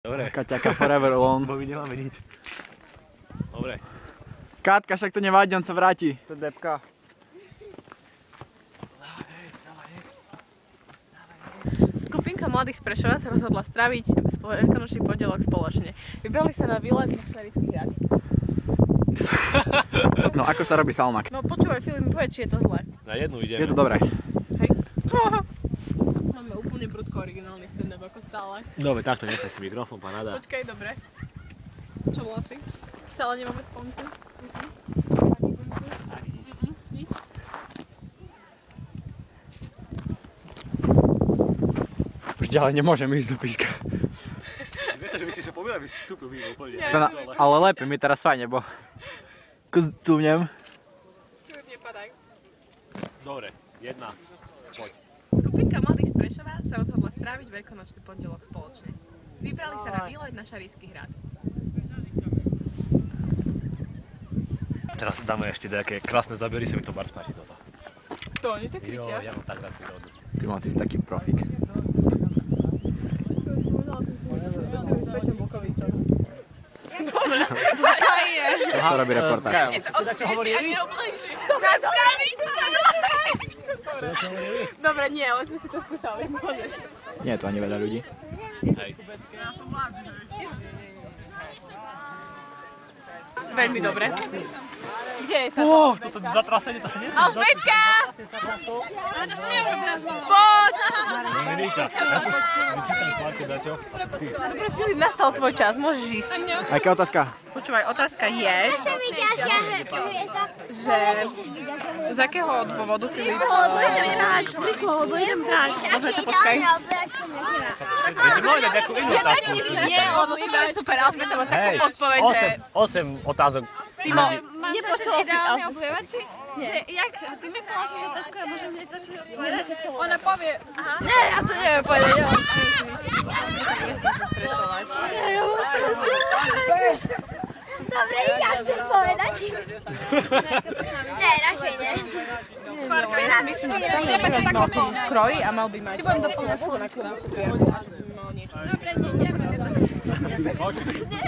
Dobre. Kaťaka forever alone. Bo my nemáme nič. Dobre. Katka, však to nevádí, on sa vráti. To je depka. Skupinka mladých z Prešova sa rozhodla stráviť veľkonočný pondelok spoločne. Vybrali sa na výlet na Šarický hrad. No ako sa robí salmak? No počúvaj, Filip mi povedz, či je to zlé. Na jednu ideme. Je to dobré. Hej. Máme úplne prudko originálny stand-up ako stále. Dobre, takto nechaj si mikrofón, pán Ada. Počkaj, dobre. Čo vlasy? Stále nemáme sponku. Nič. Už ďalej nemôžem ísť do píska. Vieš sa, že by si sa pomýlil, aby si vstúpil mimo úplne. Ale lépe mi teraz fajne, bo cúvnem. Filip, nepadaj. Dobre, jedna. Poď. Skupinka mladých z Prešova sa rozhodla stráviť veľkonočný pondelok spoločne. Vybrali sa na výlet na Šarický hrad. Teraz dáme ešte nejaké krásne zábery, sa mi to bar spáči toto. To, oni tak Jo, kričia. ja mám tak rád prírodu. Ty má, ty si taký profík. Dobre, čo je? Tak sa robí reportáž. Odstríš a neoblíži. Nás zdraví! Dobre, nie, ale sme si to skúšali. Môžeš. Nie je tu ani veľa ľudí. Hej. Veľmi dobre. Kde je tá? Toto zatrasenie, to sa nesmie. Alžbetka! Ale to som neurobila. Poď! Dominika, ja tu vyčítam kválke, dačo. Dobre, Filip, nastal tvoj čas, môžeš ísť. Aká otázka? Počúvaj, otázka je, že z akého dôvodu Filip... Lebo idem hrať, lebo idem hrať. Dobre, to počkaj. Vy si mohli dať nejakú inú otázku. Nie, lebo Filip je super, Alžbeta má takú odpoveď, že... 8 otázok. Timo, nepočula si... Ideálne oblievači? Že jak ty mi položíš otázku a môžem hneď začať odpovedať? Ona povie... Aha. Ne, ja to neviem povedať, ja mám Dobre, ja chcem povedať. Ne, radšej ne. Myslím, že stále je veľký kroj a mal by mať... Ti budem doplňať celú. Dobre, Dobre, nie, nie.